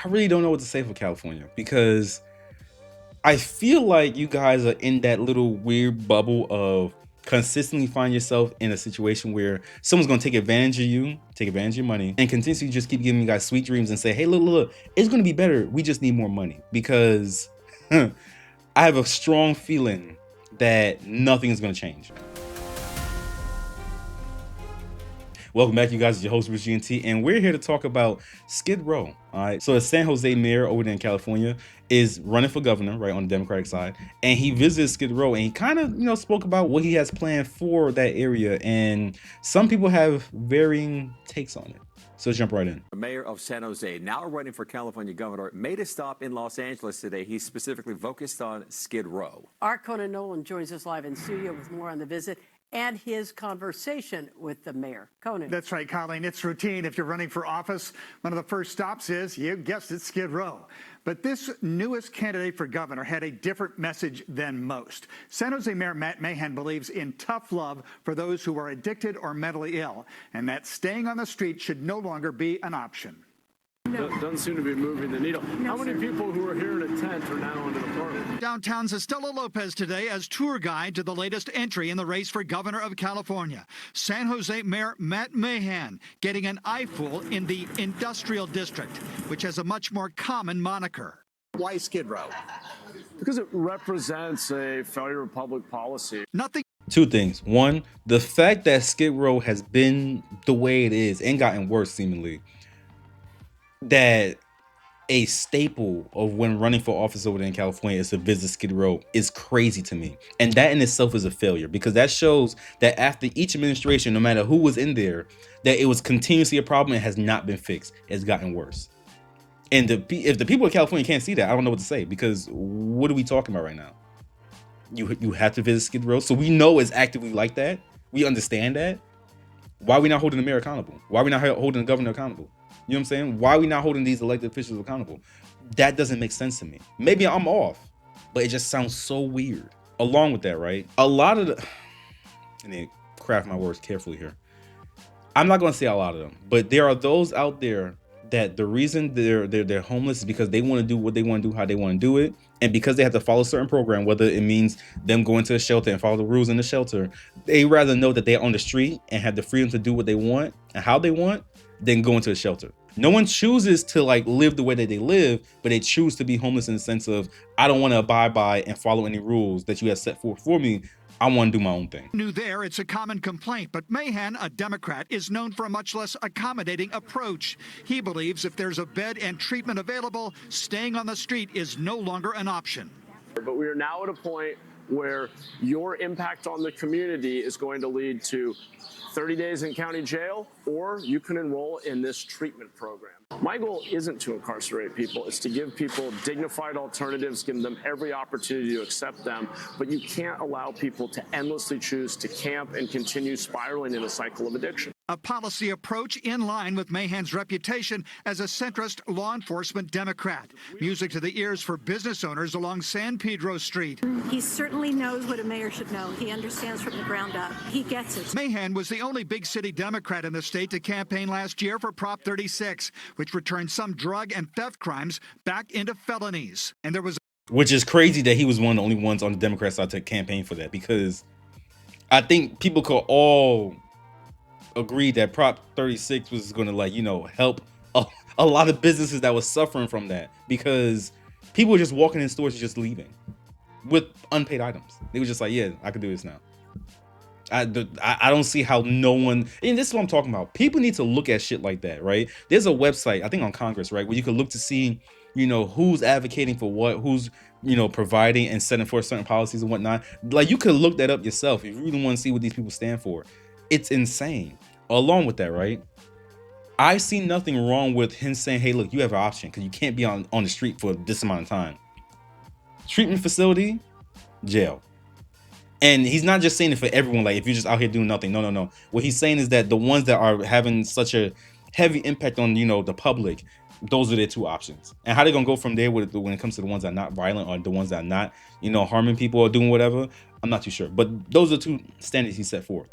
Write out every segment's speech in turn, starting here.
I really don't know what to say for California, because I feel like you guys are in that little weird bubble of consistently find yourself in a situation where someone's going to take advantage of you, take advantage of your money, and continuously just keep giving you guys sweet dreams and say, hey, look, it's going to be better. We just need more money. Because I have a strong feeling that nothing is going to change. Welcome back, you guys. It's your host, Rich GNT, and we're here to talk about Skid Row. All right. So the San Jose mayor over there in California is running for governor, right, on the Democratic side. And he visited Skid Row, and he kind of, spoke about what he has planned for that area. And some people have varying takes on it. So let's jump right in. The mayor of San Jose, now running for California governor, made a stop in Los Angeles today. He's specifically focused on Skid Row. Our Conan Nolan joins us live in studio with more on the visit and his conversation with the mayor. Conan. That's right, Colleen. It's routine. If you're running for office, one of the first stops is, you guessed it, Skid Row. But this newest candidate for governor had a different message than most. San Jose Mayor Matt Mahan believes in tough love for those who are addicted or mentally ill, and that staying on the street should no longer be an option. Doesn't seem to be moving the needle. How many people who are here in a tent are now into the park? Downtown's Estela Lopez today as tour guide to the latest entry in the race for governor of California. San Jose Mayor Matt Mahan getting an eyeful in the industrial district, which has a much more common moniker. Why Skid Row? Because it represents a failure of public policy. Nothing. Two things. One, the fact that Skid Row has been the way it is and gotten worse seemingly, that a staple of when running for office over there in California is to visit Skid Row is crazy to me. And that in itself is a failure, because that shows that after each administration, no matter who was in there, that it was continuously a problem and has not been fixed. It's gotten worse. And if the people of California can't see that, I don't know what to say, because what are we talking about right now? You have to visit Skid Row. So we know it's actively like that. We understand that. Why are we not holding the mayor accountable? Why are we not holding the governor accountable? You know what I'm saying? Why are we not holding these elected officials accountable? That doesn't make sense to me. Maybe I'm off, but it just sounds so weird. Along with that, right? A lot of the, I need to craft my words carefully here. I'm not going to say a lot of them, but there are those out there that the reason they're homeless is because they want to do what they want to do, how they want to do it. And because they have to follow a certain program, whether it means them going to a shelter and follow the rules in the shelter, they rather know that they're on the street and have the freedom to do what they want and how they want than go into a shelter. No one chooses to live the way that they live, but they choose to be homeless in the sense of, I don't want to abide by and follow any rules that you have set forth for me. I want to do my own thing. New there, it's a common complaint, but Mahan, a Democrat, is known for a much less accommodating approach. He believes if there's a bed and treatment available, staying on the street is no longer an option. But we are now at a point where your impact on the community is going to lead to 30 days in county jail, or you can enroll in this treatment program. My goal isn't to incarcerate people. It's to give people dignified alternatives, give them every opportunity to accept them. But you can't allow people to endlessly choose to camp and continue spiraling in a cycle of addiction. A policy approach in line with Mahan's reputation as a centrist law enforcement Democrat. Music to the ears for business owners along San Pedro Street. He certainly knows what a mayor should know. He understands from the ground up. He gets it. Mahan was the only big city Democrat in the state to campaign last year for Prop 36, which returned some drug and theft crimes back into felonies. And there was, which is crazy that he was one of the only ones on the Democrat side to campaign for that, because I think people could all agree that Prop 36 was going to help a lot of businesses that was suffering from that, because people were just walking in stores and just leaving with unpaid items. They were just like, yeah, I could do this now. I don't see how no one, and this is what I'm talking about. People need to look at shit like that, right? There's a website, I think on Congress, right, where you can look to see, who's advocating for what, who's, providing and setting for certain policies and whatnot. You could look that up yourself if you really want to see what these people stand for. It's insane. Along with that, right, I see nothing wrong with him saying, hey, look, you have an option because you can't be on the street for this amount of time. Treatment facility, jail. And he's not just saying it for everyone, if you're just out here doing nothing. No. What he's saying is that the ones that are having such a heavy impact on, the public, those are their two options. And how they're going to go from there when it comes to the ones that are not violent or the ones that are not, harming people or doing whatever, I'm not too sure. But those are two standards he set forth.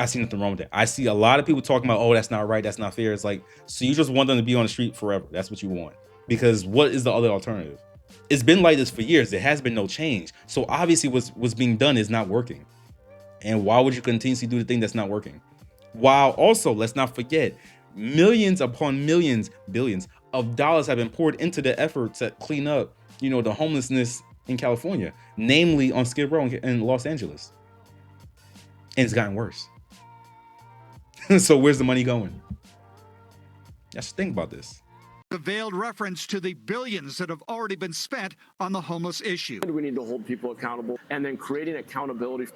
I see nothing wrong with that. I see a lot of people talking about, oh, that's not right, that's not fair. It's like, so you just want them to be on the street forever. That's what you want. Because what is the other alternative? It's been like this for years. There has been no change. So obviously what's being done is not working. And why would you continuously do the thing that's not working? While also, let's not forget, millions upon millions, billions of dollars have been poured into the effort to clean up, the homelessness in California, namely on Skid Row in Los Angeles. And it's gotten worse. So where's the money going? I should think about this. The veiled reference to the billions that have already been spent on the homeless issue. We need to hold people accountable, and then creating accountability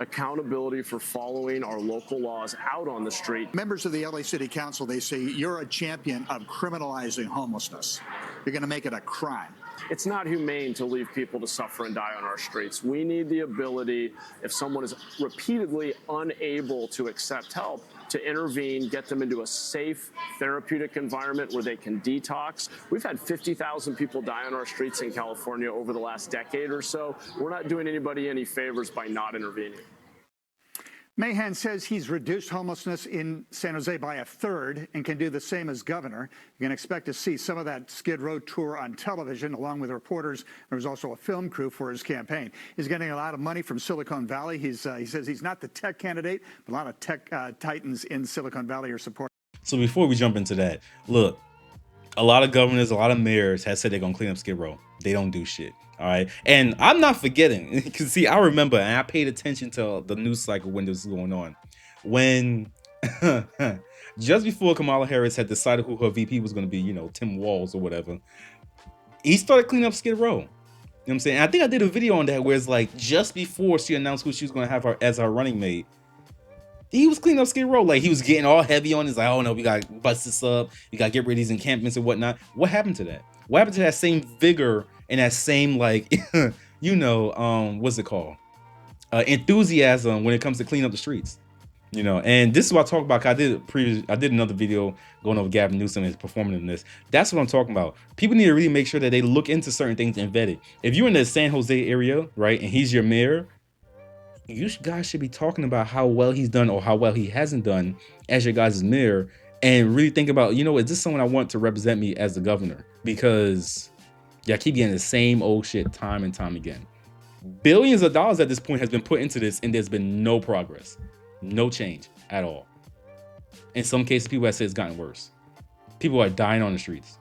for following our local laws out on the street. Members of the LA City Council, they say you're a champion of criminalizing homelessness. You're going to make it a crime. It's not humane to leave people to suffer and die on our streets. We need the ability, if someone is repeatedly unable to accept help, to intervene, get them into a safe therapeutic environment where they can detox. We've had 50,000 people die on our streets in California over the last decade or so. We're not doing anybody any favors by not intervening. Mahan says he's reduced homelessness in San Jose by a third and can do the same as governor. You can expect to see some of that Skid Row tour on television, along with reporters. There was also a film crew for his campaign. He's getting a lot of money from Silicon Valley. He says he's not the tech candidate, but a lot of tech titans in Silicon Valley are supporting. So before we jump into that, look, a lot of governors, a lot of mayors have said they're going to clean up Skid Row. They don't do shit. All right. And I'm not forgetting, because see, I remember, and I paid attention to the news cycle when this was going on. When just before Kamala Harris had decided who her VP was going to be, Tim Walz or whatever, he started cleaning up Skid Row. You know what I'm saying? And I think I did a video on that where it's like just before she announced who she was going to have her as her running mate, he was cleaning up Skid Row. Like, he was getting all heavy on it. He's like, oh no, we got to bust this up. We got to get rid of these encampments and whatnot. What happened to that? What happened to that same vigor and that same, like, what's it called? Enthusiasm when it comes to cleaning up the streets. And this is what I talk about. I did another video going over Gavin Newsom and performing in this. That's what I'm talking about. People need to really make sure that they look into certain things and vet it. If you're in the San Jose area, right, and he's your mayor, you guys should be talking about how well he's done or how well he hasn't done as your guys' mayor, and really think about, is this someone I want to represent me as the governor? Because I keep getting the same old shit time and time again. Billions of dollars at this point has been put into this, and there's been no progress, no change at all. In some cases, people have said it's gotten worse. People are dying on the streets.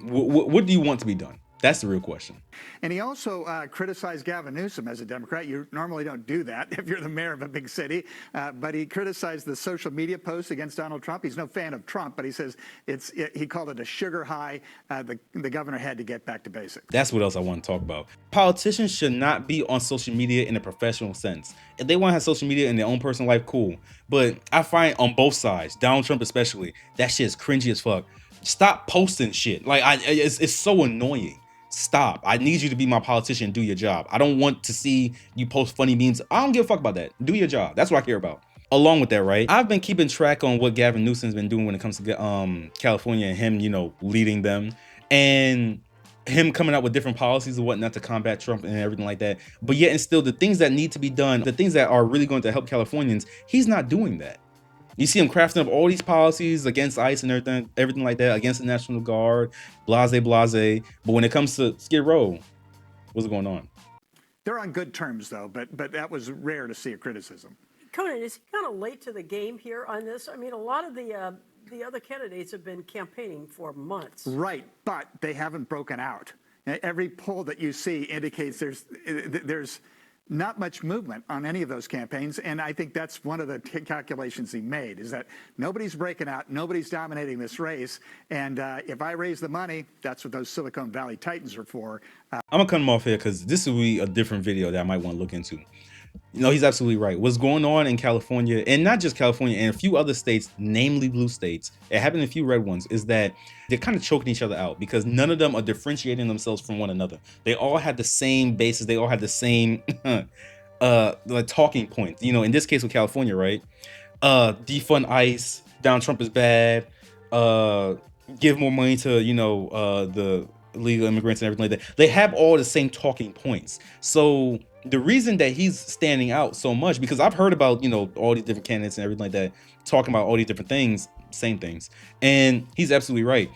What do you want to be done? That's the real question. And he also criticized Gavin Newsom as a Democrat. You normally don't do that if you're the mayor of a big city. But he criticized the social media posts against Donald Trump. He's no fan of Trump, but he says he called it a sugar high. The governor had to get back to basics. That's what else I want to talk about. Politicians should not be on social media in a professional sense. If they want to have social media in their own personal life, cool. But I find on both sides, Donald Trump especially, that shit is cringy as fuck. Stop posting shit. Like, it's so annoying. Stop. I need you to be my politician and do your job. I don't want to see you post funny memes. I don't give a fuck about that. Do your job. That's what I care about. Along with that, right? I've been keeping track on what Gavin Newsom's been doing when it comes to California and him, leading them, and him coming out with different policies and whatnot to combat Trump and everything like that. But yet and still, the things that need to be done, the things that are really going to help Californians, he's not doing that. You see him crafting up all these policies against ICE and everything like that, against the National Guard, blase. But when it comes to Skid Row, what's going on? They're on good terms, though, but that was rare to see a criticism. Conan, is he kind of late to the game here on this? I mean, a lot of the other candidates have been campaigning for months. Right, but they haven't broken out. Every poll that you see indicates there's not much movement on any of those campaigns, and I think that's one of the calculations he made, is that nobody's breaking out, nobody's dominating this race, and if I raise the money, that's what those Silicon Valley titans are for. I'm gonna cut him off here because this will be a different video that I might want to look into. He's absolutely right. What's going on in California, and not just California, and a few other states, namely blue states, it happened in a few red ones, is that they're kind of choking each other out because none of them are differentiating themselves from one another. They all had the same basis. They all had the same like talking points. In this case with California, right? Defund ICE, Donald Trump is bad, give more money to, the illegal immigrants and everything like that. They have all the same talking points. So the reason that he's standing out so much, because I've heard about, you know, all these different candidates and everything like that, talking about all these different things, same things. And he's absolutely right.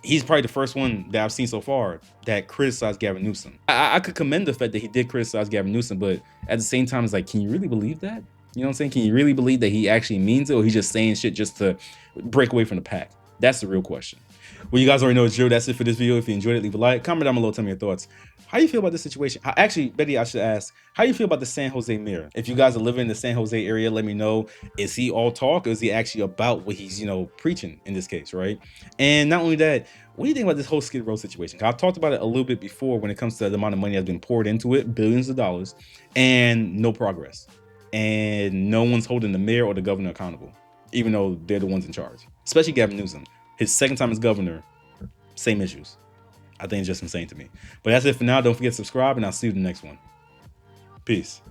He's probably the first one that I've seen so far that criticized Gavin Newsom. I could commend the fact that he did criticize Gavin Newsom, but at the same time, it's like, can you really believe that? You know what I'm saying? Can you really believe that he actually means it, or he's just saying shit just to break away from the pack? That's the real question. Well, you guys already know it's Drew. That's it for this video. If you enjoyed it, leave a like. Comment down below. Tell me your thoughts. How do you feel about this situation? Actually, Betty, I should ask, how do you feel about the San Jose mayor? If you guys are living in the San Jose area, let me know. Is he all talk, or is he actually about what he's, you know, preaching in this case, right? And not only that, what do you think about this whole Skid Row situation? I've talked about it a little bit before when it comes to the amount of money that's been poured into it, billions of dollars, and no progress. And no one's holding the mayor or the governor accountable, even though they're the ones in charge, especially Gavin Newsom. His second time as governor, same issues. I think it's just insane to me. But that's it for now. Don't forget to subscribe, and I'll see you in the next one. Peace.